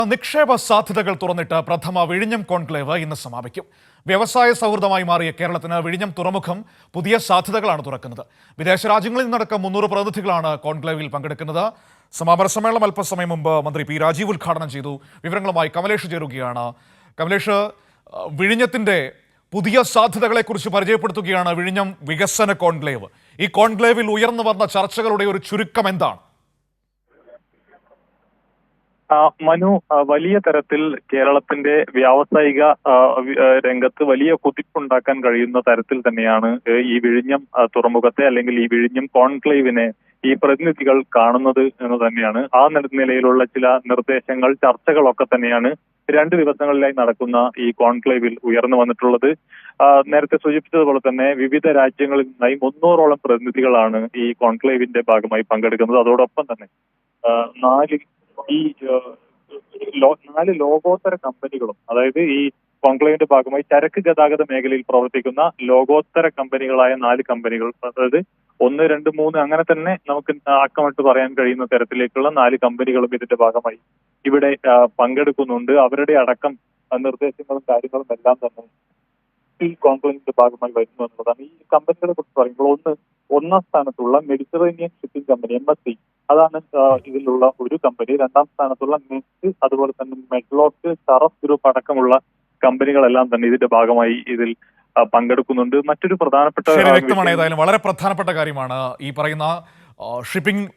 നിക്ഷേപ സാധ്യതകൾ തുറന്നിട്ട് പ്രഥമ വിഴിഞ്ഞം കോൺക്ലേവ് ഇന്ന് സമാപിക്കും. വ്യവസായ സൗഹൃദമായി മാറിയ കേരളത്തിന് വിഴിഞ്ഞം തുറമുഖം പുതിയ സാധ്യതകളാണ് തുറക്കുന്നത്. വിദേശ രാജ്യങ്ങളിൽ നിന്നടക്കം 300 പ്രതിനിധികളാണ് കോൺക്ലേവിൽ പങ്കെടുക്കുന്നത്. സമാപന സമ്മേളനം അല്പസമയം മുമ്പ് മന്ത്രി പി രാജീവ് ഉദ്ഘാടനം ചെയ്തു. വിവരങ്ങളുമായി കമലേഷ് ചേരുകയാണ്. കമലേഷ്, വിഴിഞ്ഞത്തിന്റെ പുതിയ സാധ്യതകളെക്കുറിച്ച് പരിചയപ്പെടുത്തുകയാണ് വിഴിഞ്ഞം വികസന കോൺക്ലേവ്. ഈ കോൺക്ലേവിൽ ഉയർന്നു വന്ന ചർച്ചകളുടെ ഒരു ചുരുക്കം എന്താണ്? മനു, വലിയ തരത്തിൽ കേരളത്തിന്റെ വ്യാവസായിക രംഗത്ത് വലിയ കുതിപ്പുണ്ടാക്കാൻ കഴിയുന്ന തരത്തിൽ തന്നെയാണ് ഈ വിഴിഞ്ഞം തുറമുഖത്തെ അല്ലെങ്കിൽ ഈ വിഴിഞ്ഞം കോൺക്ലേവിനെ ഈ പ്രതിനിധികൾ കാണുന്നത് എന്ന് തന്നെയാണ്. ആ നിലയിലുള്ള ചില നിർദ്ദേശങ്ങൾ, ചർച്ചകളൊക്കെ തന്നെയാണ് 2 ദിവസങ്ങളിലായി നടക്കുന്ന ഈ കോൺക്ലേവിൽ ഉയർന്നു വന്നിട്ടുള്ളത്. നേരത്തെ സൂചിപ്പിച്ചതുപോലെ തന്നെ വിവിധ രാജ്യങ്ങളിൽ നിന്നായി 300ഓളം പ്രതിനിധികളാണ് ഈ കോൺക്ലേവിന്റെ ഭാഗമായി പങ്കെടുക്കുന്നത്. അതോടൊപ്പം തന്നെ 4 ലോകോത്തര കമ്പനികളും, അതായത് ഈ കോൺക്ലേവിന്റെ ഭാഗമായി ചരക്ക് ഗതാഗത മേഖലയിൽ പ്രവർത്തിക്കുന്ന ലോകോത്തര കമ്പനികളായ 4 കമ്പനികൾ, അതായത് 1, 2, 3 അങ്ങനെ തന്നെ നമുക്ക് അക്കമിട്ട് പറയാൻ കഴിയുന്ന തരത്തിലേക്കുള്ള 4 കമ്പനികളും ഇതിന്റെ ഭാഗമായി ഇവിടെ പങ്കെടുക്കുന്നുണ്ട്. അവരുടെ അടക്കം നിർദ്ദേശങ്ങളും കാര്യങ്ങളും എല്ലാം തന്നെ ഈ കോൺക്ലേവിന്റെ ഭാഗമായി വരുന്നു എന്നുള്ളതാണ്. ഈ കമ്പനികളെ കുറിച്ച് പറയുമ്പോൾ ഒന്നാം സ്ഥാനത്തുള്ള മെഡിറ്ററേനിയൻ ഷിപ്പിംഗ് കമ്പനി MSC, അതാണ് ഇതിലുള്ള ഒരു കമ്പനി. 2ാം സ്ഥാനത്തുള്ള നെറ്റ്, അതുപോലെ തന്നെ മെഡ്ലോക്ക്, ഷറഫ് ഗ്രൂപ്പ് അടക്കമുള്ള കമ്പനികളെല്ലാം തന്നെ ഇതിന്റെ ഭാഗമായി ഇതിൽ പങ്കെടുക്കുന്നുണ്ട്. മറ്റൊരു പ്രധാനപ്പെട്ട വ്യക്തമാണ്, ഏതായാലും വളരെ പ്രധാനപ്പെട്ട കാര്യമാണ് ഈ പറയുന്ന ഷിപ്പിംഗ്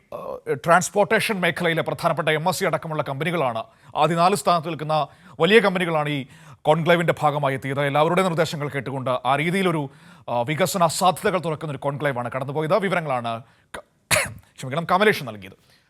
ട്രാൻസ്പോർട്ടേഷൻ മേഖലയിലെ പ്രധാനപ്പെട്ട MSC അടക്കമുള്ള കമ്പനികളാണ്. ആദ്യ 4 സ്ഥാനത്ത് നിൽക്കുന്ന വലിയ കമ്പനികളാണ് ഈ കോൺക്ലേവിന്റെ ഭാഗമായി എത്തിയത്. എല്ലാവരുടെ നിർദ്ദേശങ്ങൾ കേട്ടുകൊണ്ട് ആ രീതിയിലൊരു വികസന സാധ്യതകൾ തുറക്കുന്ന ഒരു കോൺക്ലേവാണ് കടന്നുപോയത്. വിവരങ്ങളാണ് കമലേഷ് നൽകിയത്.